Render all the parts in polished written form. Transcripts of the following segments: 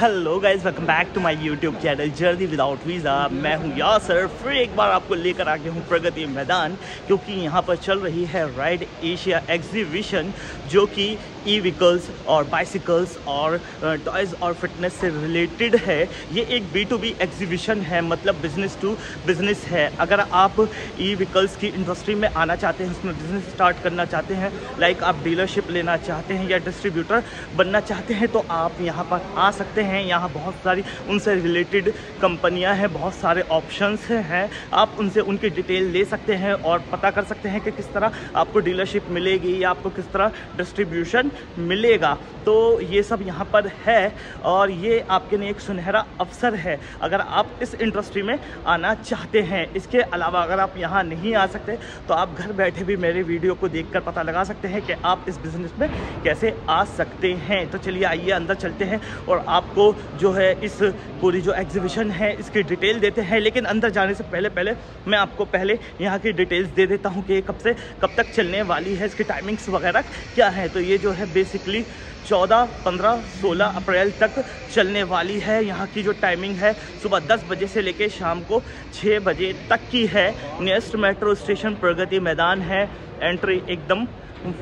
Hello guys, welcome back to my YouTube channel journey without visa. मैं हूं यासर, फिर एक बार आपको लेकर आ गया हूं प्रगति मैदान, क्योंकि यहां पर चल रही है राइड एशिया एग्जीबिशन, जो कि ई व्हीकल्स और बाइसिकल्स और टॉयज़ और फिटनेस से रिलेटेड है। ये एक B2B एग्जीबिशन है, मतलब बिजनेस टू बिजनेस है। अगर आप ई व्हीकल्स की इंडस्ट्री में आना चाहते हैं, उसमें बिजनेस स्टार्ट करना चाहते हैं, लाइक आप डीलरशिप लेना चाहते हैं या डिस्ट्रीब्यूटर बनना चाहते हैं, तो आप यहाँ पर आ सकते हैं। यहाँ बहुत सारी उनसे रिलेटेड कंपनियां हैं, बहुत सारे ऑप्शंस हैं। आप उनसे उनकी डिटेल ले सकते हैं और पता कर सकते हैं कि किस तरह आपको डीलरशिप मिलेगी या आपको किस तरह डिस्ट्रीब्यूशन मिलेगा। तो ये सब यहाँ पर है और ये आपके लिए एक सुनहरा अवसर है अगर आप इस इंडस्ट्री में आना चाहते हैं। इसके अलावा अगर आप यहाँ नहीं आ सकते तो आप घर बैठे भी मेरे वीडियो को देखकर पता लगा सकते हैं कि आप इस बिज़नेस में कैसे आ सकते हैं। तो चलिए आइए अंदर चलते हैं और आपको जो है इस पूरी जो एग्जीबिशन है इसकी डिटेल देते हैं। लेकिन अंदर जाने से पहले मैं आपको पहले यहाँ की डिटेल्स दे देता हूँ कि कब से कब तक चलने वाली है, इसकी टाइमिंग्स वगैरह क्या है। तो ये जो है बेसिकली 14, 15, 16 अप्रैल तक चलने वाली है। यहाँ की जो टाइमिंग है सुबह 10 बजे से लेकर शाम को 6 बजे तक की है। Nearest metro station Pragati Maidan है। एंट्री एकदम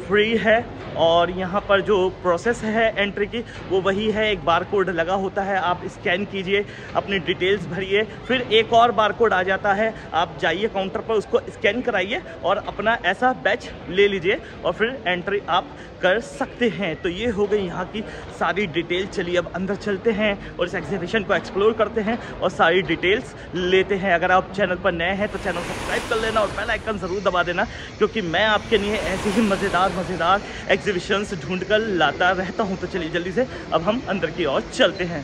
फ्री है और यहाँ पर जो प्रोसेस है एंट्री की वो वही है। एक बार कोड लगा होता है, आप स्कैन कीजिए, अपनी डिटेल्स भरिए, फिर एक और बार कोड आ जाता है, आप जाइए काउंटर पर, उसको स्कैन कराइए और अपना ऐसा बैच ले लीजिए और फिर एंट्री आप कर सकते हैं। तो ये हो गई यहाँ की सारी डिटेल। चलिए अब अंदर चलते हैं और इस एग्जीबिशन को एक्सप्लोर करते हैं और सारी डिटेल्स लेते हैं। अगर आप चैनल पर नए हैं तो चैनल सब्सक्राइब कर लेना और बेल आइकन ज़रूर दबा देना, क्योंकि मैं आपके लिए ऐसे ही मज़ेदार एग्जीबिशंस ढूंढ कर लाता रहता हूं। तो चलिए जल्दी से अब हम अंदर की ओर चलते हैं।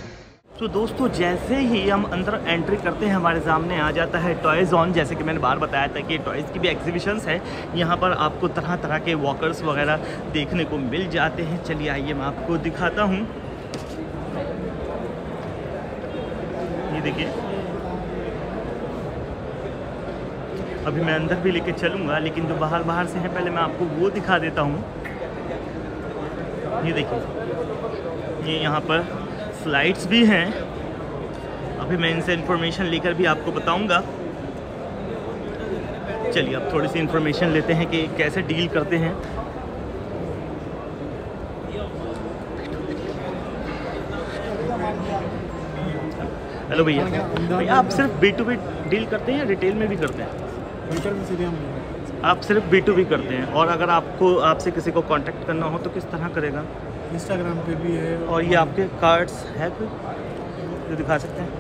तो दोस्तों जैसे ही हम अंदर एंट्री करते हैं हमारे सामने आ जाता है टॉय जोन। जैसे कि मैंने बार बताया था कि टॉयज़ की भी एग्जीबिशंस है। यहाँ पर आपको तरह तरह के वॉकर्स वगैरह देखने को मिल जाते हैं। चलिए आइए मैं आपको दिखाता हूँ। ये देखिए, अभी मैं अंदर भी लेके चलूँगा, लेकिन जो बाहर से हैं पहले मैं आपको वो दिखा देता हूँ। ये देखिए, ये यहाँ पर स्लाइड्स भी हैं। अभी मैं इनसे इन्फॉर्मेशन लेकर भी आपको बताऊँगा। चलिए अब थोड़ी सी इन्फॉर्मेशन लेते हैं कि कैसे डील करते हैं। हेलो भैया, आप सिर्फ B2B डील करते हैं या रिटेल में भी करते हैं? आप सिर्फ B2B करते हैं। और अगर आपसे किसी को कांटेक्ट करना हो तो किस तरह करेगा? इंस्टाग्राम पे भी है। और ये आपके कार्ड्स है कोई जो दिखा सकते हैं?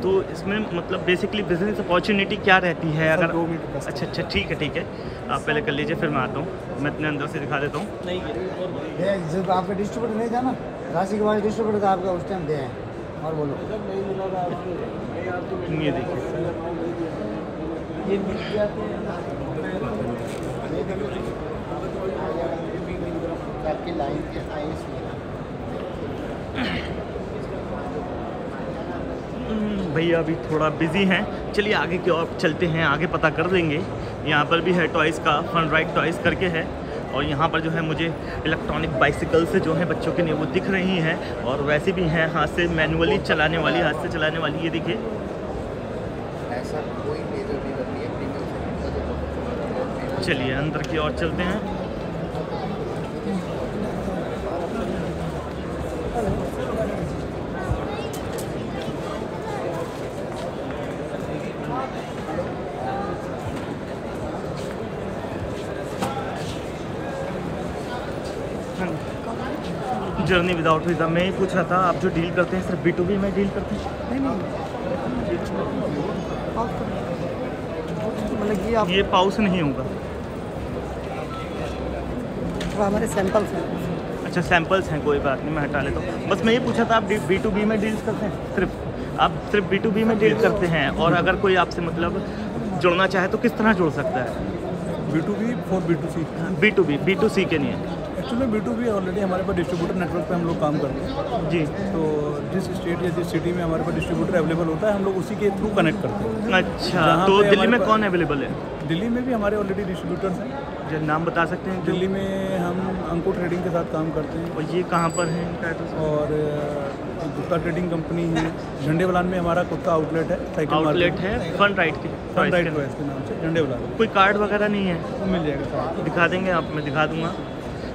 तो इसमें मतलब बेसिकली बिजनेस अपॉर्चुनिटी क्या रहती है? अगर 2 मिनट। अच्छा ठीक है, आप पहले कर लीजिए, फिर मैं आता हूँ। मैं इतने अंदर से दिखा देता हूँ। जब आपका डिस्ट्रीब्यूटर नहीं था ना, राशि के बाद डिस्ट्रीब्यूटर था आपका, उस टाइम दे हैं। और बोलो। ये देखिए, ये मिल जाते हैं आपकी लाइन के आइस में। भैया अभी थोड़ा बिजी हैं। चलिए आगे की ओर चलते हैं, आगे पता कर देंगे। यहाँ पर भी है टॉयज़ का, फन राइड टॉयज़ करके है। और यहाँ पर जो है मुझे इलेक्ट्रॉनिक बाइसिकल्स जो हैं बच्चों के लिए वो दिख रही हैं, और वैसे भी हैं हाथ से मैनुअली चलाने वाली, हाथ से चलाने वाली। ये देखिए, ऐसा कोई मेजर नहीं करती है। चलिए अंदर की ओर चलते हैं। जर्नी विदाउट वीज़ा मैं ही पूछ रहा था, आप जो डील करते हैं सिर्फ B2B में डील करते हैं? नहीं, मतलब ये पाउच नहीं होगा? हमारे सैंपल्स हैं। अच्छा सैंपल्स हैं, कोई बात नहीं, मैं हटा लेता हूँ। बस मैं ये पूछा था, आप B2B में डील करते हैं? आप सिर्फ B2B में डील करते हैं। और अगर कोई आपसे मतलब जुड़ना चाहे तो किस तरह जुड़ सकता है? B2B for B2C। B2B, B2C के लिए एक्चुअली B2B ऑलरेडी हमारे पास डिस्ट्रीब्यूटर नेटवर्क पे हम लोग काम करते हैं जी। तो जिस स्टेट या जिस सिटी में हमारे पास डिस्ट्रीब्यूटर अवेलेबल होता है हम लोग उसी के थ्रू कनेक्ट करते हैं। अच्छा, तो दिल्ली में कौन अवेलेबल है? दिल्ली में भी हमारे ऑलरेडी डिस्ट्रीब्यूटर्स हैं। जो नाम बता सकते हैं? दिल्ली में हम अंकुर ट्रेडिंग के साथ काम करते हैं। और ये कहाँ पर है इनका एड्रेस? और गुप्ता ट्रेडिंग कंपनी है, झंडे बलान में हमारा खुद का आउटलेट है, साइकिल आउटलेट है फन राइड के नाम से, झंडे बलान। कोई कार्ड वगैरह नहीं है? वो मिल जाएगा, दिखा देंगे आप? मैं दिखा दूंगा।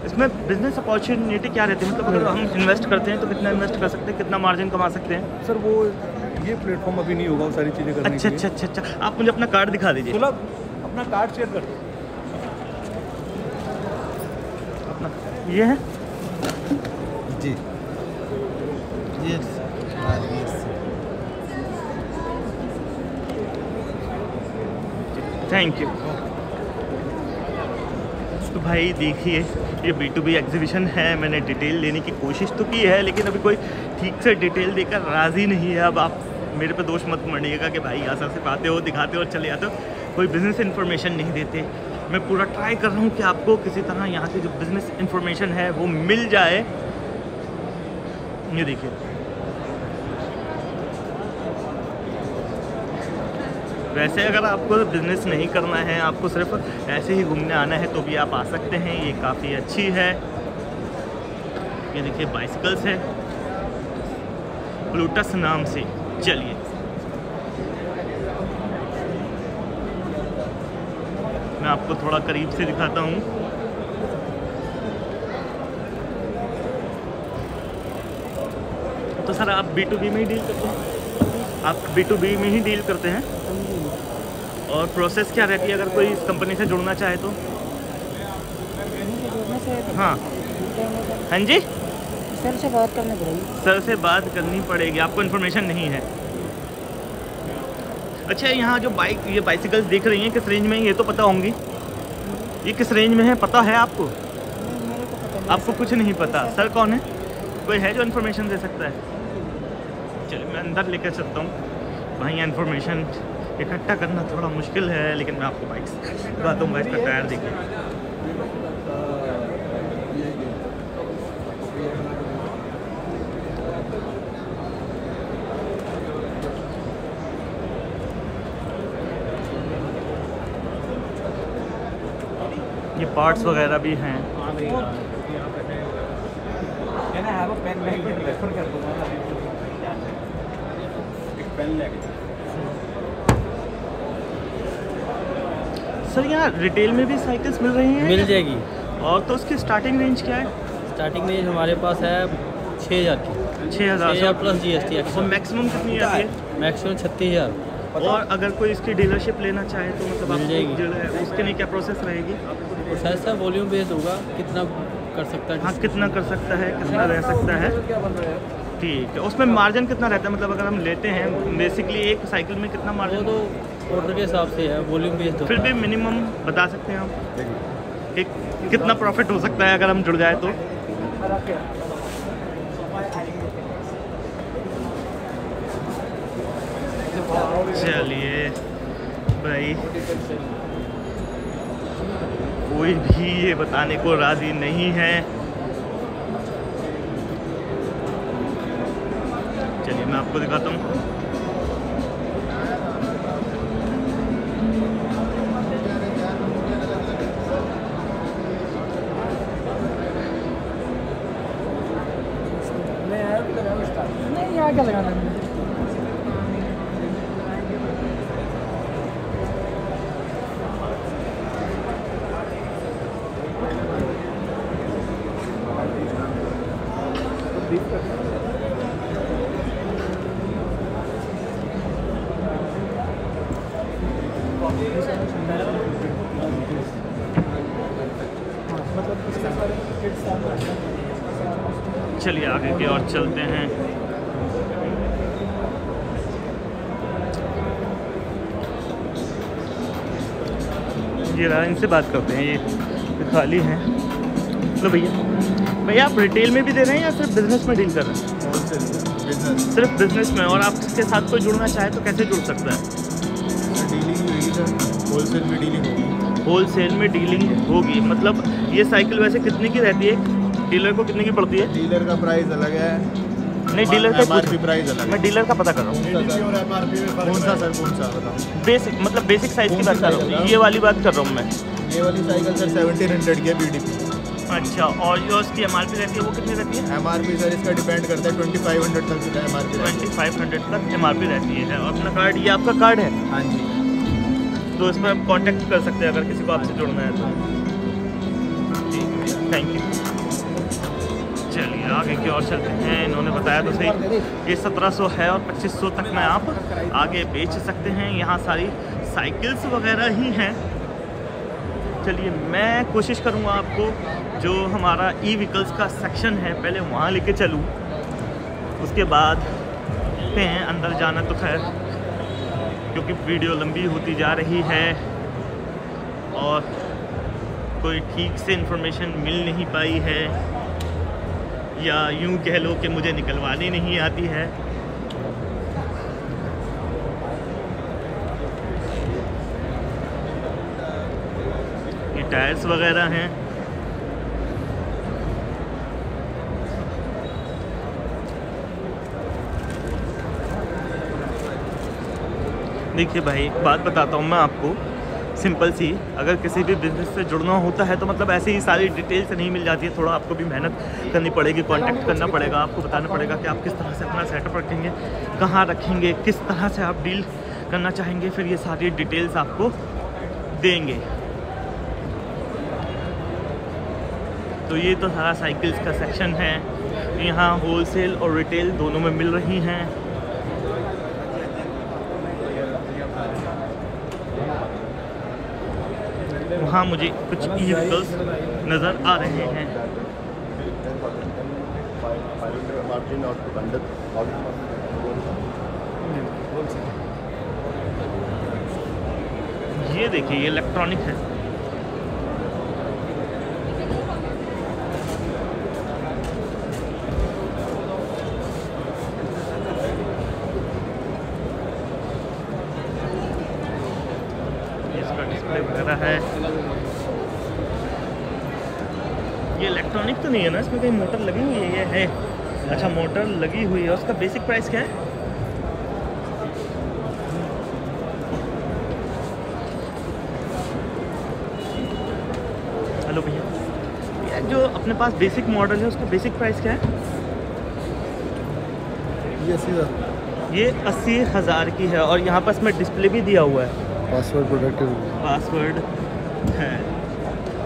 इसमें बिजनेस अपॉर्चुनिटी क्या रहती है, मतलब अगर हम इन्वेस्ट करते हैं तो कितना इन्वेस्ट कर सकते हैं, कितना मार्जिन कमा सकते हैं? सर वो ये प्लेटफॉर्म अभी नहीं होगा वो सारी चीज़ें करने के लिए। अच्छा, आप मुझे अपना कार्ड दिखा दीजिए। सुलभ अपना कार्ड शेयर कर दो। अपना ये है जी, ये थैंक यू। तो भाई देखिए, ये B2B एग्जीबिशन है। मैंने डिटेल लेने की कोशिश तो की है, लेकिन अभी कोई ठीक से डिटेल देकर राज़ी नहीं है। अब आप मेरे पे दोष मत मानिएगा कि भाई यहाँ सिर्फ आते हो, दिखाते हो और चले जाते हो, कोई बिज़नेस इन्फॉर्मेशन नहीं देते। मैं पूरा ट्राई कर रहा हूँ कि आपको किसी तरह यहाँ की जो बिज़नेस इन्फॉर्मेशन है वो मिल जाए। ये देखिए, वैसे अगर आपको बिज़नेस नहीं करना है, आपको सिर्फ ऐसे ही घूमने आना है, तो भी आप आ सकते हैं। ये काफ़ी अच्छी है। ये देखिए बाइसिकल्स है प्लूटस नाम से। चलिए मैं आपको थोड़ा करीब से दिखाता हूँ। तो सर आप B2B में ही डील करते हैं? आप B2B में ही डील करते हैं? और प्रोसेस क्या रहती है अगर कोई इस कंपनी से जुड़ना चाहे तो? हाँ हाँ जी, सर से बात करनी पड़ेगी। सर से बात करनी पड़ेगी, आपको इन्फॉर्मेशन नहीं है? अच्छा, यहाँ जो ये बाइसिकल्स देख रही हैं किस रेंज में? ये तो पता होंगी, ये किस रेंज में है पता है आपको? आपको कुछ नहीं पता? सर कौन है? कोई है जो इन्फॉर्मेशन दे सकता है? चलिए मैं अंदर लेकर चलता हूँ। वहीं इन्फॉर्मेशन इकट्ठा करना थोड़ा मुश्किल है, लेकिन मैं आपको बाइक दिखाता हूँ। बाइक का टायर देखिए, ये पार्ट्स वगैरह भी हैं। सर यहाँ रिटेल में भी साइकिल्स मिल रही हैं? मिल जाएगी। और तो उसकी स्टार्टिंग रेंज क्या है? स्टार्टिंग रेंज हमारे पास है 6000 की। 6000 प्लस GST। और मैक्सिमम कितनी आती है? मैक्सिमम 36,000। और अगर कोई इसकी डीलरशिप लेना चाहे तो मतलब मिल जाएगी। जो है उसके लिए क्या प्रोसेस रहेगी? प्रोसेस है वॉल्यूम बेस्ड होगा, कितना कर सकता है। हाँ, कितना कर सकता है, कितना रह सकता है। ठीक है, उसमें मार्जिन कितना रहता है? मतलब अगर हम लेते हैं बेसिकली एक साइकिल में कितना मार्जिन? तो ऑर्डर के हिसाब से है, वॉल्यूम बेस्ड। फिर भी मिनिमम बता सकते हैं आप एक कितना प्रॉफिट हो सकता है अगर हम जुड़ जाए तो? चलिए भाई, कोई भी ये बताने को राजी नहीं है। चलिए मैं आपको दिखाता हूँ। नहीं, यहाँ क्या लगाना है? चलिए आगे की ओर चलते हैं। ये रहा, इनसे बात करते हैं। ये खाली हैं। लो भैया आप रिटेल में भी दे रहे हैं या सिर्फ बिजनेस में डील कर रहे हैं? सिर्फ बिजनेस में। और आपके साथ कोई जुड़ना चाहे तो कैसे जुड़ सकता है? होलसेल में डीलिंग होगी। होलसेल में डीलिंग होगी। मतलब ये साइकिल वैसे कितने की रहती है? डीलर को कितने की पड़ती है? डीलर का प्राइस अलग है। नहीं, डीलर का MRP प्राइस अलग है। मैं डीलर का पता कर रहा हूँ। कौन सा सर, कौन सा बताओ? बेसिक, मतलब बेसिक साइज की बात कर रहा हूँ। ये वाली बात कर रहा हूँ मैं। ये वाली साइकिल सर 1700 की है PDP। अच्छा, और जो इसकी MRP रहती है वो कितनी रहती है? MRP सर इसका डिपेंड करता है 2500 तक का MRP रहती है। 2500 तक MRP रहती है। और अपना कार्ड, ये आपका कार्ड है? हाँ जी। तो इसमें आप कांटेक्ट कर सकते हैं अगर किसी को आपसे जुड़ना है तो। Thank you. चलिए आगे की ओर चलते हैं। इन्होंने बताया तो सही, ये 1700 है और 2500 तक में आप आगे बेच सकते हैं। यहाँ सारी साइकिल्स वगैरह ही हैं। चलिए मैं कोशिश करूँगा आपको जो हमारा ई-व्हीकल्स का सेक्शन है पहले वहाँ लेके चलूँ, उसके बाद देखते हैं। अंदर जाना तो खैर क्योंकि वीडियो लंबी होती जा रही है और कोई ठीक से इन्फॉर्मेशन मिल नहीं पाई है, या यूं कह लो कि मुझे निकलवानी नहीं आती है। ये टायर्स वगैरह हैं। देखिए भाई, एक बात बताता हूँ मैं आपको सिंपल सी, अगर किसी भी बिज़नेस से जुड़ना होता है तो मतलब ऐसे ही सारी डिटेल्स नहीं मिल जाती है। थोड़ा आपको भी मेहनत करनी पड़ेगी, कांटेक्ट करना पड़ेगा, आपको बताना पड़ेगा कि आप किस तरह से अपना सेटअप रखेंगे, कहाँ रखेंगे, किस तरह से आप डील करना चाहेंगे, फिर ये सारी डिटेल्स आपको देंगे। तो ये तो सारा साइकिल्स का सेक्शन है। यहाँ होलसेल और रिटेल दोनों में मिल रही हैं। वहाँ मुझे कुछ ई-व्हीकल्स नज़र आ रहे हैं। ये देखिए, ये इलेक्ट्रॉनिक है। इसका डिस्प्ले वगैरह है। ये इलेक्ट्रॉनिक तो नहीं है ना, इसमें कहीं मोटर लगी हुई है? ये है। अच्छा, मोटर लगी हुई है। उसका बेसिक प्राइस क्या है? हेलो भैया, ये जो अपने पास बेसिक मॉडल है उसका बेसिक प्राइस क्या है? ये 80,000। ये 80,000 की है और यहाँ पर इसमें डिस्प्ले भी दिया हुआ है, पासवर्ड प्रोटेक्टिव पासवर्ड है।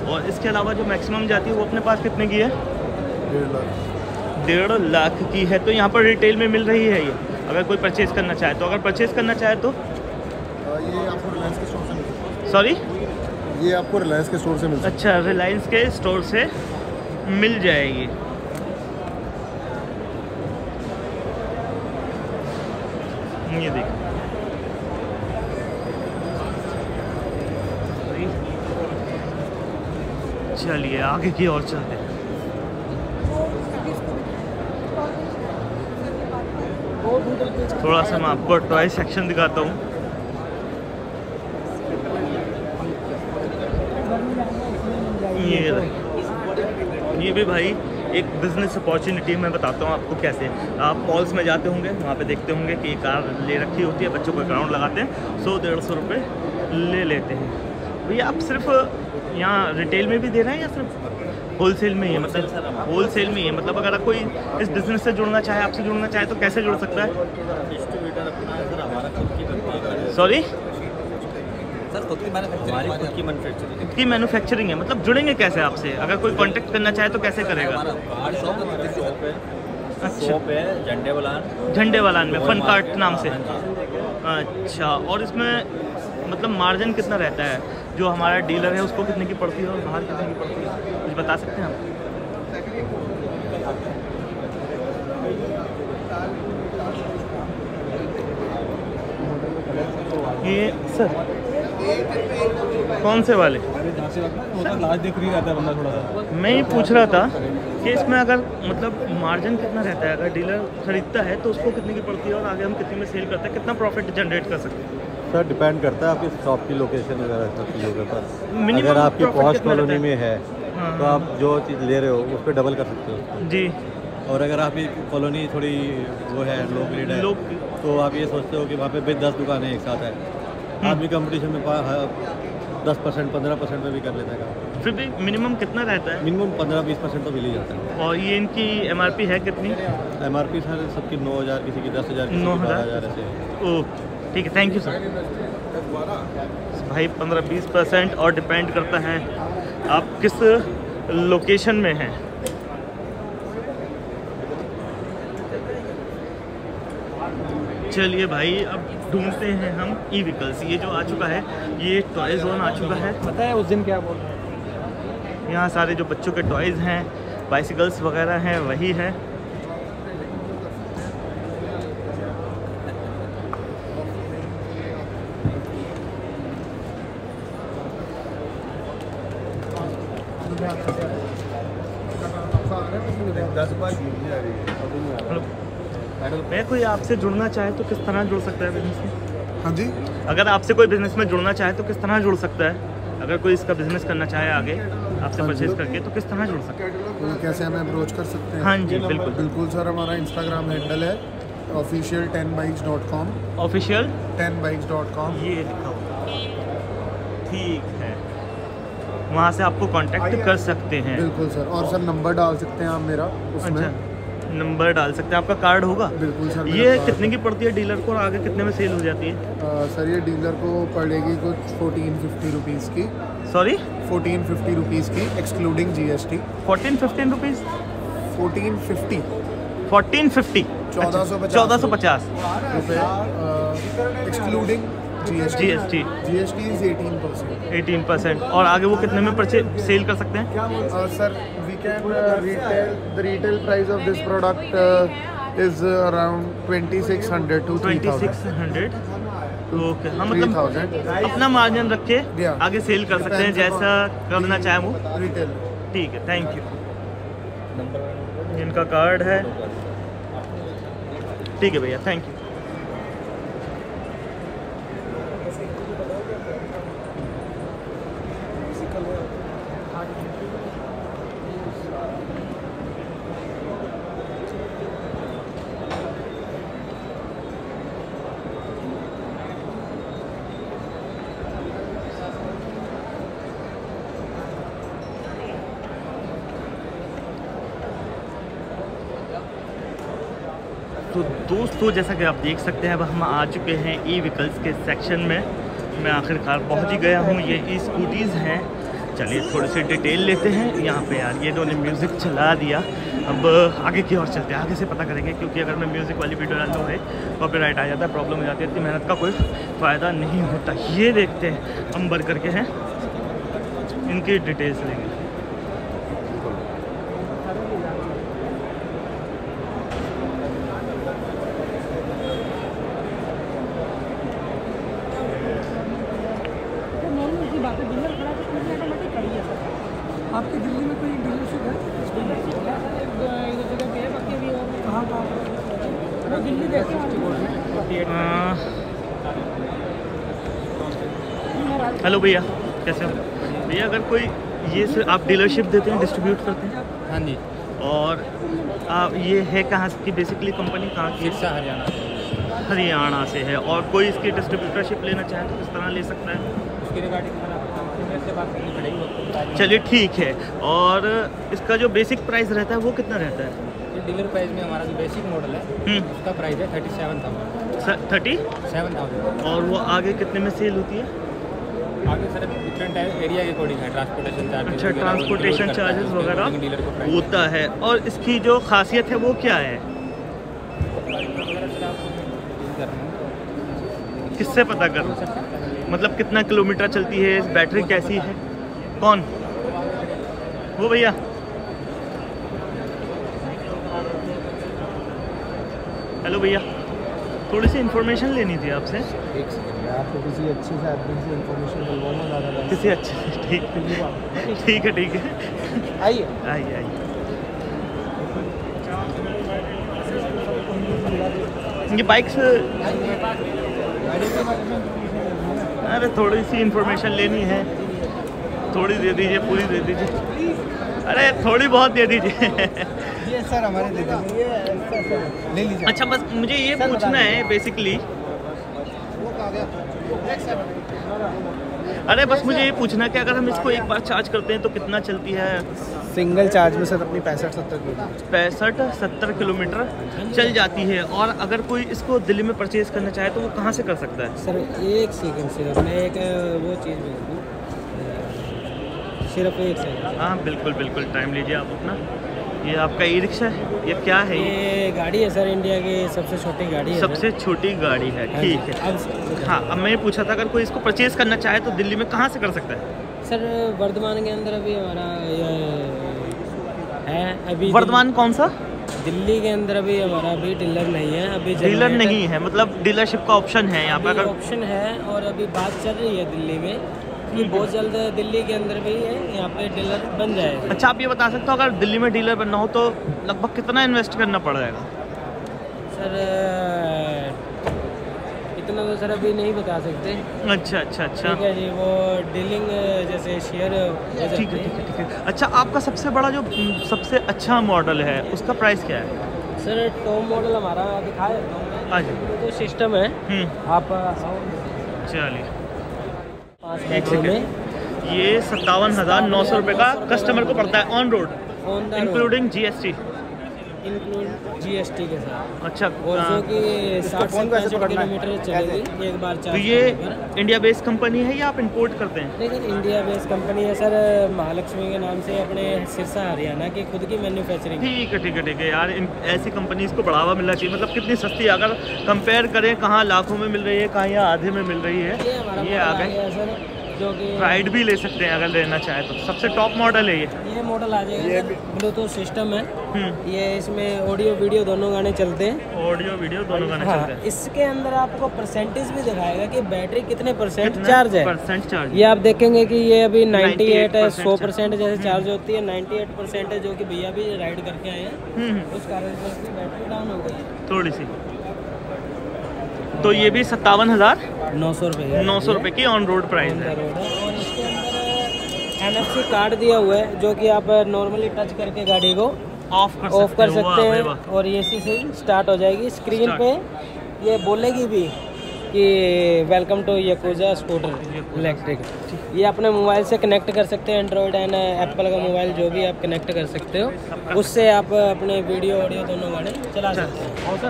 और इसके अलावा जो मैक्सिमम जाती है वो अपने पास कितने की है? 1.5 लाख की है। तो यहाँ पर रिटेल में मिल रही है ये, अगर कोई परचेज़ करना चाहे तो। अगर परचेज़ करना चाहे तो ये आपको रिलायंस के स्टोर से मिलता है। सॉरी, ये आपको रिलायंस के स्टोर से मिलता है। अच्छा, रिलायंस के स्टोर से मिल जाएगी। ये देखो, चलिए आगे की ओर चलते हैं। थोड़ा सा मैं आपको टॉय सेक्शन दिखाता हूँ। ये भी भाई एक बिज़नेस अपॉर्चुनिटी मैं बताता हूँ आपको कैसे। आप मॉल्स में जाते होंगे, वहाँ पे देखते होंगे कि कार ले रखी होती है, बच्चों को ग्राउंड लगाते हैं, 100-150 रुपये ले लेते हैं। भैया आप सिर्फ यहाँ रिटेल में भी दे रहे हैं या सिर्फ होलसेल में ही है? मतलब होलसेल में ही है। मतलब अगर कोई इस बिज़नेस से जुड़ना चाहे, आपसे जुड़ना चाहे तो कैसे जुड़ सकता है? सॉरी सर, खुद की मैन्युफैक्चरिंग है। मतलब जुड़ेंगे कैसे आपसे? अगर कोई कांटेक्ट करना चाहे तो कैसे करेगा? अच्छा, झंडे वालान में फन कार्ट नाम से। अच्छा, और इसमें मतलब मार्जिन कितना रहता है? जो हमारा डीलर है उसको कितने की पड़ती है और बाहर कितने की पड़ती है, कुछ बता सकते हैं आप? ये सर कौन से वाले? लास्ट देख रही रहता है बंदा थोड़ा सा। मैं ही पूछ रहा था कि इसमें अगर मतलब मार्जिन कितना रहता है? अगर डीलर खरीदता है तो उसको कितने की पड़ती है और आगे हम कितने में सेल करते हैं, कितना प्रॉफिट जनरेट कर सकते हैं? सर डिपेंड करता है आपकी शॉप की लोकेशन वगैरह सब चीज़ों के ऊपर। मिनिमम अगर आपकी profit पॉश कितना कॉलोनी रहता में है हाँ, तो आप जो चीज़ ले रहे हो उस पर डबल कर सकते हो। जी। और अगर आपकी कॉलोनी थोड़ी वो है, लो ग्रेड है, लोग तो आप ये सोचते हो कि वहाँ पे भी 10 दुकानें एक साथ है, आप भी कंपटीशन में 10% 15% में भी कर लेता है काम। फिर भी मिनिमम कितना रहता है? मिनिमम 15-20% तो मिल ही जाता है। और ये इनकी MRP है कितनी? MRP सर सबकी 9,000, किसी की 10,000, किसी की 12,000 ऐसे है। ओह ठीक है, थैंक यू सर। भाई 15-20% और डिपेंड करता है आप किस लोकेशन में हैं। चलिए भाई अब ढूंढते हैं हम ई-व्हीकल्स। ये जो आ चुका है ये टॉय जोन आ चुका है। पता है उस दिन क्या बोल रहे हैं? यहाँ सारे जो बच्चों के टॉयज़ हैं, बाइसिकल्स वगैरह हैं, वही है। मैं कोई आपसे जुड़ना चाहे तो किस तरह जुड़ सकता है बिजनेस में? हाँ जी, अगर आपसे कोई बिजनेस में जुड़ना चाहे तो किस तरह जुड़ सकता है? अगर कोई इसका बिजनेस करना चाहे आगे आपसे परचेज करके तो किस तरह जुड़ सकता है? तो कैसे हमें अप्रोच कर सकते हैं? हाँ जी बिल्कुल बिल्कुल सर, हमारा इंस्टाग्राम हैंडल है official10bikes.com। Official 10bikes.com। ये लिखा हुआ, ठीक है, वहाँ से आपको कांटेक्ट कर सकते हैं। बिल्कुल सर, और सर नंबर डाल सकते हैं आप मेरा उसमें। अच्छा, नंबर डाल सकते हैं, आपका कार्ड होगा? बिल्कुल सर। ये कितने की पड़ती है डीलर को और आगे कितने में सेल हो जाती है? सर ये डीलर को पड़ेगी कुछ 1450 रुपीज़ की। सॉरी 1450 रुपीज़ की एक्सक्लूडिंग GST। 14-15 रुपीज़? 1450 1450 1450 रुपये एक्सक्लूडिंग GST। GST is 18%। 18%। और आगे वो कितने में सेल कर सकते हैं? Sir we can the retail price of this product is around 2600 to 3000। 2600। Okay, हाँ मतलब अपना मार्जिन रख के आगे सेल कर सकते हैं जैसा करना चाहे वो। रिटेल। ठीक है, थैंक यू। इनका कार्ड है, ठीक है भैया, थैंक यू। तो दोस्तों जैसा कि आप देख सकते हैं अब हम आ चुके हैं ई-व्हीकल्स के सेक्शन में। मैं आखिरकार पहुंच ही गया हूं। ये ई-स्कूटीज़ हैं। चलिए थोड़ी सी डिटेल लेते हैं। यहाँ पे यार ये इन्होंने म्यूज़िक चला दिया। अब आगे की ओर चलते हैं, आगे से पता करेंगे, क्योंकि अगर मैं म्यूज़िक वाली वीडियो डालता हूँ कॉपीराइट आ जाता है, प्रॉब्लम हो जाती है, इतनी मेहनत का कोई फ़ायदा नहीं होता। ये देखते हैं हम बर्गर के हैं, इनकी डिटेल्स लेंगे। आपकी दिल्ली में कोई डीलरशिप है? कहाँ दिल्ली देखते हेलो भैया, कैसे हो भैया? अगर कोई ये से आप डीलरशिप देते हैं, डिस्ट्रीब्यूट करते हैं? हाँ जी। और आप ये है कहाँ की बेसिकली कंपनी कहाँ की? सिरसा हरियाणा। हरियाणा से है। और कोई इसकी डिस्ट्रीब्यूटरशिप लेना चाहे तो किस तरह ले सकता है? उसकी रिगार्डिंग से बात करनी पड़ेगी। चलिए ठीक है। और इसका जो बेसिक प्राइस रहता है वो कितना रहता है? ये डीलर प्राइस में हमारा जो बेसिक मॉडल है उसका प्राइस है 37,000। 37,000। और वो आगे कितने में सेल होती है? आगे सर डिफरेंट एरिया के अकॉर्डिंग है, ट्रांसपोर्टेशन चार्जेस। अच्छा, ट्रांसपोर्टेशन चार्जेस वगैरह डीलर को होता है। और इसकी जो खासियत है वो क्या है? किससे पता करूँ? मतलब कितना किलोमीटर चलती है, बैटरी कैसी है? कौन वो भैया? हेलो भैया, थोड़ी सी इन्फॉर्मेशन लेनी थी आपसे। एक सेकंड, आपको किसी अच्छे से आदमी से इन्फॉर्मेशन मिलवाना ज़्यादा किसी अच्छे से? ठीक है ठीक है, आइए आइए आइए। ये बाइक्स, अरे थोड़ी सी इन्फॉर्मेशन लेनी है, थोड़ी दे दीजिए, पूरी दे दीजिए। अरे थोड़ी बहुत दे दीजिए। ये सर हमारे दे दीजिए, ले लीजिए। अच्छा, बस मुझे ये पूछना है बेसिकली। अरे बस मुझे ये पूछना कि अगर हम इसको एक बार चार्ज करते हैं तो कितना चलती है? सिंगल चार्ज में सर अपनी 65-70 किलोमीटर 65-70 किलोमीटर चल जाती है। और अगर कोई इसको दिल्ली में परचेज़ करना चाहे तो वो कहाँ से कर सकता है? सर एक सेकंड सिर्फ मैं एक वो चीज़ भेज दूँ, सिर्फ एक सेकंड। हाँ बिल्कुल बिल्कुल, टाइम लीजिए आप अपना। ये आपका ई रिक्शा है, ये क्या है? ये गाड़ी है सर, इंडिया की सबसे छोटी गाड़ी है। सबसे छोटी गाड़ी है, ठीक है। हाँ, अब मैं ये पूछा था अगर कोई इसको परचेज़ करना चाहे तो दिल्ली में कहाँ से कर सकता है? सर वर्धमान के अंदर अभी हमारा ये है, अभी वर्धमान कौन सा? दिल्ली के अंदर अभी हमारा अभी डीलर नहीं है, अभी डीलर नहीं है, मतलब डीलरशिप का ऑप्शन है यहाँ पर? ऑप्शन है और अभी बात चल रही है दिल्ली में कि बहुत जल्द दिल्ली के अंदर भी है यहाँ पे डीलर बन जाएगा। अच्छा, आप ये बता सकते हो अगर दिल्ली में डीलर बनना हो तो लगभग कितना इन्वेस्ट करना पड़ जाएगा? सर इतना तो सर अभी नहीं बता सकते। अच्छा अच्छा अच्छा, ठीक है जी, वो डीलिंग जैसे शेयर हो ठीक है सकते हैं। ठीक है। अच्छा, आपका सबसे बड़ा जो सबसे अच्छा मॉडल है उसका प्राइस क्या है? सर टॉप मॉडल हमारा दिखा देता हूँ। हाँ जी, तो सिस्टम है, आप चलिए। 5 में ये 57,900 रुपये का कस्टमर को पड़ता है on road, on the including GST, include GST के साथ। अच्छा, और जो कि 60 से 65 किलोमीटर चलेगी एक बार तो चार्ज ये करने पर। इंडिया बेस्ड कंपनी है या आप इंपोर्ट करते हैं? लेकिन इंडिया बेस्ड कंपनी है सर, महालक्ष्मी के नाम से अपने सिरसा हरियाणा की खुद की मैन्युफैक्चरिंग। ठीक है ठीक है ठीक है यार, ऐसी कंपनीज को बढ़ावा मिलना चाहिए। मतलब कितनी सस्ती, अगर कंपेयर करें कहाँ लाखों में मिल रही है, कहाँ यहाँ आधे में मिल रही है। ये आ गए सर, जो कि राइड भी ले सकते हैं अगर लेना चाहे तो। सबसे टॉप मॉडल है ये मॉडल आ जाएगा सर, ब्लूटूथ सिस्टम है ये, इसमें ऑडियो वीडियो दोनों गाने चलते हैं। ऑडियो वीडियो दोनों गाने हाँ, चलते हैं। इसके अंदर आपको परसेंटेज भी दिखाएगा कि बैटरी कितने परसेंट चार्ज है। परसेंट चार्ज ये आप देखेंगे कि ये अभी 98 है, 100% जैसे चार्ज होती है, 98% है, जो कि भैया भी राइड करके आए हैं, उस कारण से उसकी बैटरी डाउन हो गई है थोड़ी सी। तो ये भी 57,900 रुपये 900 रुपये की ऑन रोड प्राइस है। और इसके अंदर NFC कार्ड दिया हुआ है, जो कि आप नॉर्मली टच करके गाड़ी को ऑफ कर सकते हैं और AC से स्टार्ट हो जाएगी। स्क्रीन पे ये बोलेगी भी कि welcome to Yakuza scooter electric. ये अपने मोबाइल से कनेक्ट कर सकते हैं, एंड्रॉयड एंड एप्पल का मोबाइल जो भी आप कनेक्ट कर सकते हो, उससे आप अपने वीडियो ऑडियो दोनों गाने चला सकते हैं। और सर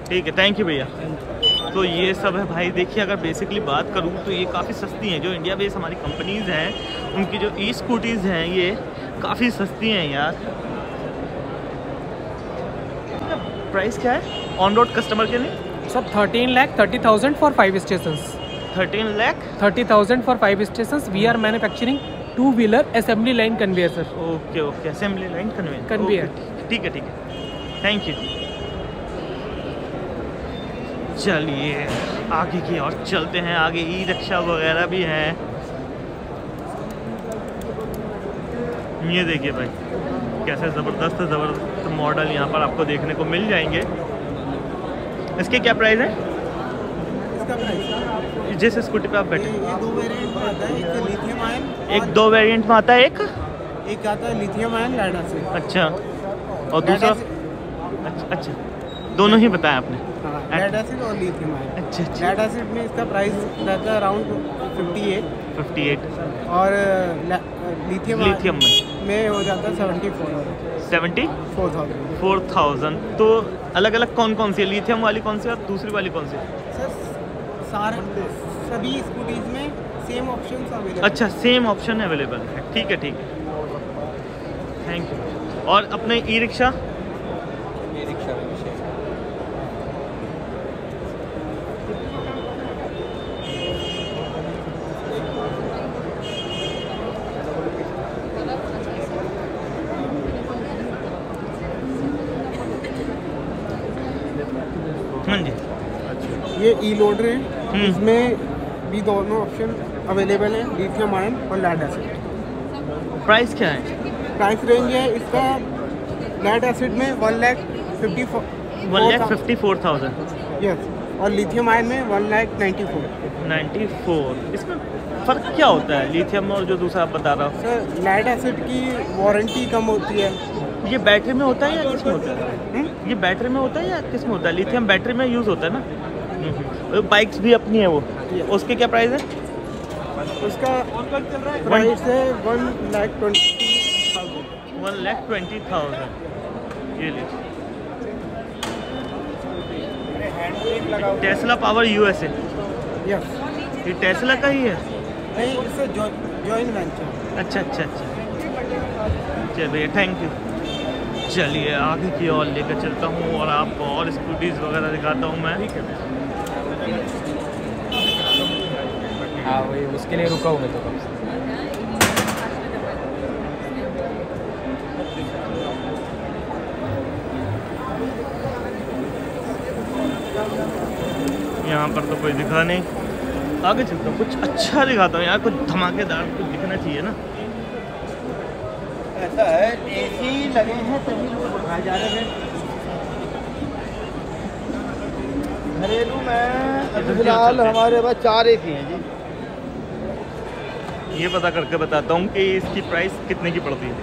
ठीक है, थैंक यू भैया। तो ये सब है भाई। देखिए, अगर बेसिकली बात करूँ तो ये काफ़ी सस्ती हैं। जो इंडिया बेस्ड हमारी कंपनीज़ हैं उनकी जो ई स्कूटीज़ हैं ये काफ़ी सस्ती हैं यार। प्राइस क्या है ऑन रोड कस्टमर के लिए? Sir 13,30,000 for 5 stations. 13,30,000 for 5 stations. We are manufacturing 2 wheeler assembly line conveyor sir. Okay okay, assembly line conveyor. ठीक है, थैंक यू। चलिए आगे की और चलते हैं। आगे ई रिक्शा वगैरह भी हैं। ये देखिए भाई, कैसे ज़बरदस्त मॉडल यहाँ पर आपको देखने को मिल जाएंगे। इसके क्या प्राइस है? इसका प्राइस जिस स्कूटी पे आप बैठे, ये 2 वेरिएंट में आता है, एक लिथियम आयन, एक 2 वेरिएंट में आता है। एक आता है लिथियम आयन लाडा से। अच्छा, और दूसरा? अच्छा, दोनों ही बताया आपने? लेड एसिड और लिथियम आयन। अच्छा लेड एसिड में इसका प्राइस रहता है अराउंड 58 और लिथियम में हो जाता है 74,000। तो अलग अलग कौन कौन सी है? लिथियम वाली कौन सी है और दूसरी वाली कौन सी है? सर सभी स्कूटीज में सेम ऑप्शन अवेलेबल। अच्छा, सेम ऑप्शन अवेलेबल है। ठीक है, थैंक यू। और अपने ई रिक्शा? हाँ जी, ये ई लोडर है, इसमें भी दोनों ऑप्शन अवेलेबल है, लिथियम आयन और लेड एसिड। प्राइस क्या है? प्राइस रेंज है इसका लेड एसिड में 1,54,000। यस, और लिथियम आयन में 1,94,000। इसमें फ़र्क क्या होता है लिथियम और जो दूसरा आप बता रहा हूँ? सर लेड एसिड की वारंटी कम होती है। ये बैटरी में होता है या किस में होता है? ये बैटरी में होता है या किस में होता है? लिथियम बैटरी में यूज़ होता है ना। बाइक्स भी अपनी है वो, उसके क्या प्राइस है? उसका प्राइस है 1,20,000। 1,20,000। ये लीजिए टेस्ला पावर यूएसए। यस, ये टेस्ला का ही है? नहीं, इससे जॉइंट वेंचर। अच्छा अच्छा अच्छा, चलिए भैया थैंक यू। चलिए आगे की ओर लेकर चलता हूँ और आपको और स्कूटीज़ वगैरह दिखाता हूँ मैं। हाँ वही उसके लिए रुका हूँ मैं तो कब से। यहाँ पर तो कोई दिखा नहीं, आगे चलता हूँ कुछ अच्छा दिखाता हूँ यार, कुछ धमाकेदार कुछ दिखना चाहिए ना। ऐसा है एसी लगे हैं तभी लोग उठाए जा रहे हैं। घरेलू में फिलहाल हमारे पास 4 एसी हैं जी। ये पता करके बताता हूँ कि इसकी प्राइस कितने की पड़ती है।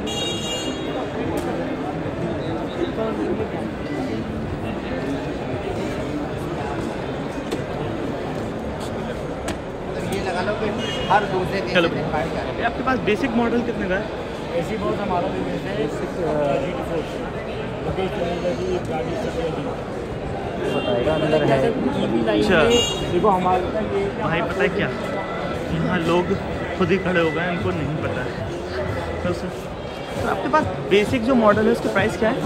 हर दूसरे चलो ये आपके पास बेसिक मॉडल कितने का है? एसी बहुत हमारा बिजनेस है बताएगा अंदर है। अच्छा देखो हमारे भाई पता है क्या, यहाँ लोग खुद ही खड़े हो गए हैं, इनको नहीं पता है। तो सर आपके पास बेसिक जो मॉडल है उसकी प्राइस क्या है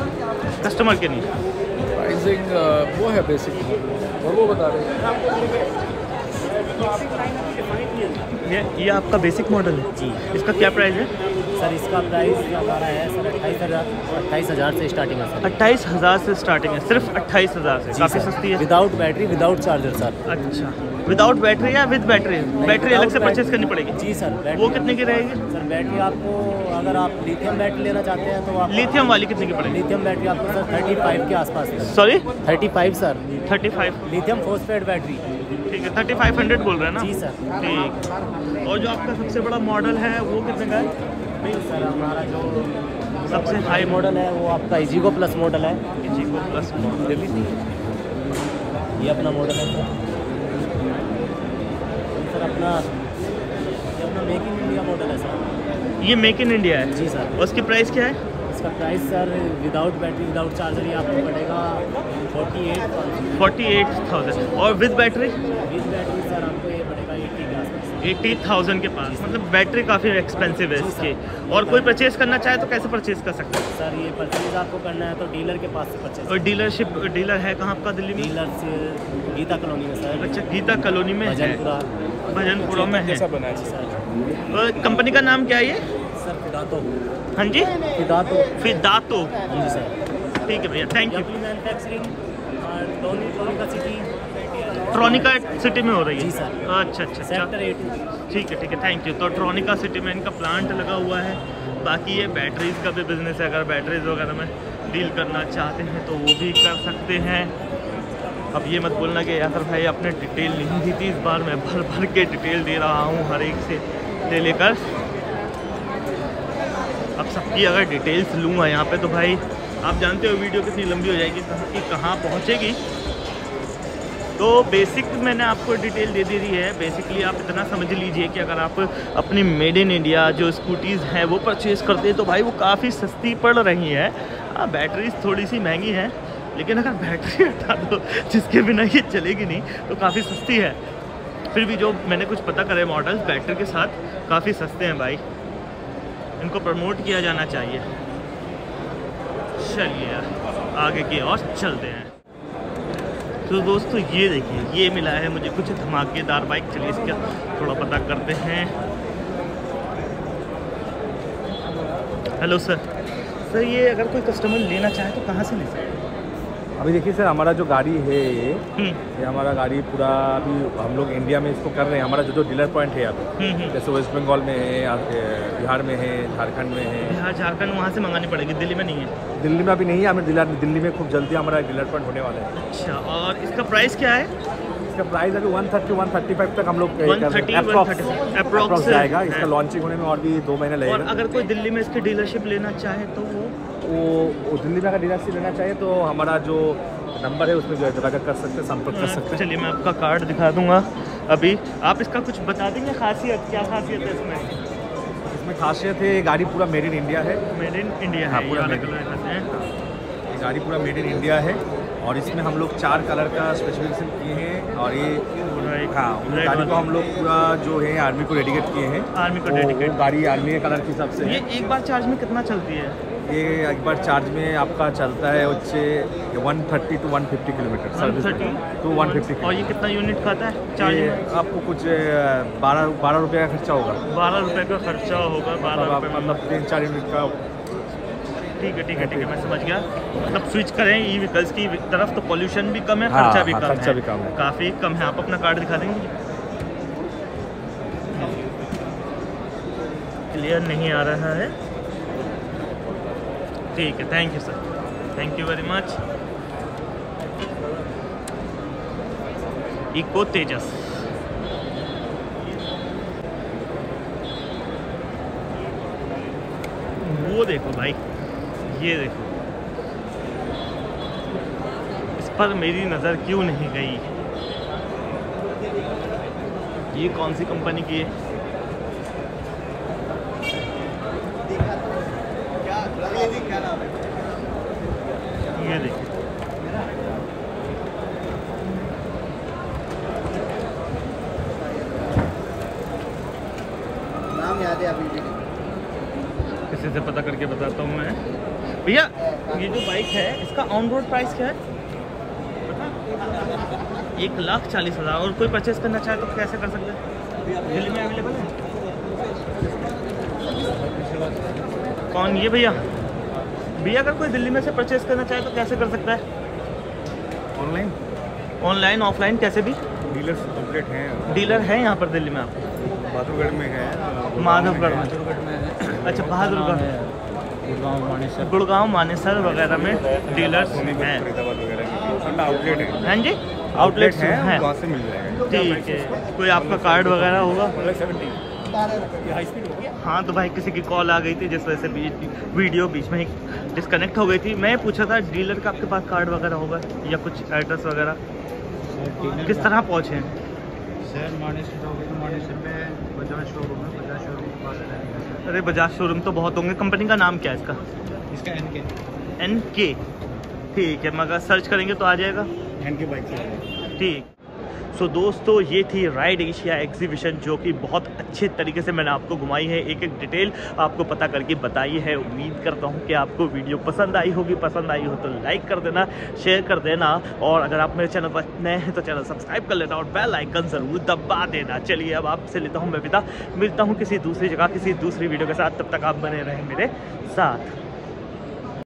कस्टमर के लिए? प्राइसिंग वो है बेसिक और वो बता रहे हैं। ये आपका बेसिक मॉडल है जी। इसका क्या प्राइस है सर? इसका प्राइस हमारा है सर 28,000 से स्टार्टिंग है सर। 28,000 से स्टार्टिंग है, सिर्फ 28,000 से? काफ़ी सस्ती है। Without battery without charger sir. अच्छा विदाउट बैटरी या विद बैटरी? बैटरी अलग से परचेज करनी पड़ेगी? जी सर। वो कितने की रहेगी सर? बैटरी आपको अगर आप लिथियम बैटरी लेना चाहते हैं तो आप लिथियम वाली कितने की पड़ेगी? लिथियम बैटरी आपको सर 35 के आसपास है। Sorry 35 sir. 35 lithium phosphate battery. ठीक है 3500 बोल रहे हैं ना? जी सर। ठीक। और जो आपका सबसे बड़ा मॉडल है वो कितने का है? सर हमारा जो सबसे हाई मॉडल है वो आपका इजीगो प्लस मॉडल है। इजीगो प्लस मॉडल ये अपना मॉडल है सर। अपना मेक इन इंडिया मॉडल है सर। ये मेक इन इंडिया है? जी सर। उसकी प्राइस क्या है? इसका price sir without battery without charger ये आपको पड़ेगा 48,000 और with battery? With battery sir आपको ये पड़ेगा 80 के आसपास। 80,000 के पास, मतलब बैटरी काफ़ी एक्सपेंसिव है इसकी। और कोई परचेज करना चाहे तो कैसे परचेज कर सकते हैं? सर ये परचेज आपको करना है तो डीलर के पास से परचेज। और डीलर है कहाँ आपका दिल्ली में? डीलर से गीता कॉलोनी में सर। अच्छा गीता कॉलोनी में है, भजनपुरा में है। और कंपनी का नाम क्या है ये? सर फिदातो। हाँ जी फिदातो। जी सर। ठीक है भैया thank you. Manufacturing tronica city में हो रही है? जी सर। अच्छा अच्छा सेक्टर 8। ठीक है थैंक यू। तो ट्रॉनिका सिटी में इनका प्लांट लगा हुआ है। बाकी ये बैटरीज़ का भी बिजनेस है, अगर बैटरीज वगैरह में डील करना चाहते हैं तो वो भी कर सकते हैं। अब ये मत बोलना कि यासर भाई आपने डिटेल नहीं दी थी, इस बार मैं भर के डिटेल दे रहा हूँ हर एक से लेकर। अब सबकी अगर डिटेल्स लूँगा यहाँ पे तो भाई आप जानते हो वीडियो कितनी लंबी हो जाएगी, कहाँ पहुँचेगी। तो बेसिक मैंने आपको डिटेल दे दी है। बेसिकली आप इतना समझ लीजिए कि अगर आप अपनी मेड इन इंडिया जो स्कूटीज़ हैं वो परचेज़ करते हैं तो भाई वो काफ़ी सस्ती पड़ रही है। बैटरीज थोड़ी सी महंगी हैं, लेकिन अगर बैटरी हटा दो जिसके बिना ये चलेगी नहीं तो काफ़ी सस्ती है। फिर भी जो मैंने कुछ पता करे मॉडल्स बैटरी के साथ काफ़ी सस्ते हैं भाई, इनको प्रमोट किया जाना चाहिए। चलिए आगे की ओर चलते हैं। तो दोस्तों ये देखिए ये मिला है मुझे कुछ धमाकेदार बाइक। चलिए इसका थोड़ा पता करते हैं। हेलो सर ये अगर कोई कस्टमर लेना चाहे तो कहाँ से ले सकते हैं? अभी देखिए सर हमारा जो गाड़ी है ये हमारा गाड़ी पूरा अभी हम लोग इंडिया में इसको कर रहे हैं। हमारा जो डीलर पॉइंट है अभी जैसे वेस्ट बंगाल में है, बिहार में है, झारखंड में है। बिहार झारखंड वहाँ से मंगानी पड़ेगी, दिल्ली में नहीं है? दिल्ली में अभी नहीं है, हमें दिल्ली में खूब जल्दी हमारा डीलर पॉइंट होने वाला है। अच्छा और इसका प्राइस क्या है? इसका प्राइस अभी 130-135 तक हम लोग अप्रॉक्स जाएगा। इसका लॉन्चिंग होने में और भी 2 महीने लगेगा। और अगर कोई दिल्ली में इसकी डीलरशिप लेना चाहे तो वो दिल्ली में अगर डीलरशिप लेना चाहिए तो हमारा जो नंबर है उसमें जो है कर सकते हैं, संपर्क कर सकते हैं। चलिए मैं आपका कार्ड दिखा दूंगा। अभी आप इसका कुछ बता देंगे खासियत, क्या खासियत है इसमें? इसमें खासियत है, ये गाड़ी पूरा मेड इन इंडिया है। मेड इन इंडिया है, पूरा ये गाड़ी पूरा मेड इन इंडिया है और इसमें हम लोग 4 कलर का स्पेसिफिकेशन किए हैं और ये गाड़ी को हम लोग पूरा जो है आर्मी को डेडिकेट किए हैं। आर्मी को डेडिकेट गाड़ी आर्मी के कलर के हिसाब से। ये एक बार चार्ज में कितना चलती है? ये एक बार चार्ज में आपका चलता है उससे 130 to 150 किलोमीटर, 130 to 150। और ये कितना यूनिट खाता है चार्ज में? आपको कुछ 12 रुपये का खर्चा होगा। 12 रुपये का खर्चा होगा, 12 रुपये मतलब 3-4 यूनिट का। ठीक है, मैं समझ गया। मतलब स्विच करें ई व्हीकल्स की तरफ तो पोल्यूशन भी कम है, खर्चा भी कम है, काफ़ी कम है। आप अपना कार्ड दिखा देंगे? क्लियर नहीं आ रहा है। ठीक है, thank you sir, thank you very much. इको तेजस, वो देखो भाई, ये देखो, इस पर मेरी नज़र क्यों नहीं गई? ये कौन सी कंपनी की है? ये देखिए, नाम याद है अभी? किसी से पता करके बताता हूँ मैं। भैया ये जो बाइक है इसका ऑन रोड प्राइस क्या है? 1,40,000। और कोई परचेस करना चाहे तो कैसे कर सकते हैं? दिल्ली में अवेलेबल है? कौन ये भैया? भैया अगर कोई दिल्ली में से परचेस करना चाहे तो कैसे कर सकता है? ऑनलाइन ऑफलाइन कैसे भी? डीलर्स आउटलेट हैं, डीलर है यहाँ पर दिल्ली में आपको? बहादुरगढ़ में है, माधवगढ़ में। अच्छा, बहादुरगढ़, गुड़गांव, मानेसर वगैरह में डीलर्स हैं। आउटलेट है। हाँ जी, आउटलेट्स हैं, वहाँ से मिल जाएगा। ठीक है। कोई आपका कार्ड वगैरह होगा? हाँ तो भाई किसी की कॉल आ गई थी जिस वजह से वीडियो बीच में ही डिस्कनेक्ट हो गई थी। मैं पूछा था डीलर का आपके पास कार्ड वगैरह होगा या कुछ एड्रेस वगैरह? किस तरह पहुँचे हैं? सर मानेसर में बजाज शोरूम है, बजाज शोरूम के पास है। अरे बजाज शोरूम तो बहुत होंगे। कंपनी का नाम क्या है इसका? इसका NK। ठीक है, मगर सर्च करेंगे तो आ जाएगा NK बाइक से। ठीक। सो दोस्तों, ये थी राइड एशिया एग्जीबिशन जो कि बहुत अच्छे तरीके से मैंने आपको घुमाई है, एक एक डिटेल आपको पता करके बताई है। उम्मीद करता हूँ कि आपको वीडियो पसंद आई होगी। पसंद आई हो तो लाइक कर देना, शेयर कर देना, और अगर आप मेरे चैनल पर नए हैं तो चैनल सब्सक्राइब कर लेना और बेल आइकन ज़रूर दबा देना। चलिए अब आपसे लेता हूँ मैं विदा, मिलता हूँ किसी दूसरी जगह किसी दूसरी वीडियो के साथ। तब तक आप बने रहें मेरे साथ।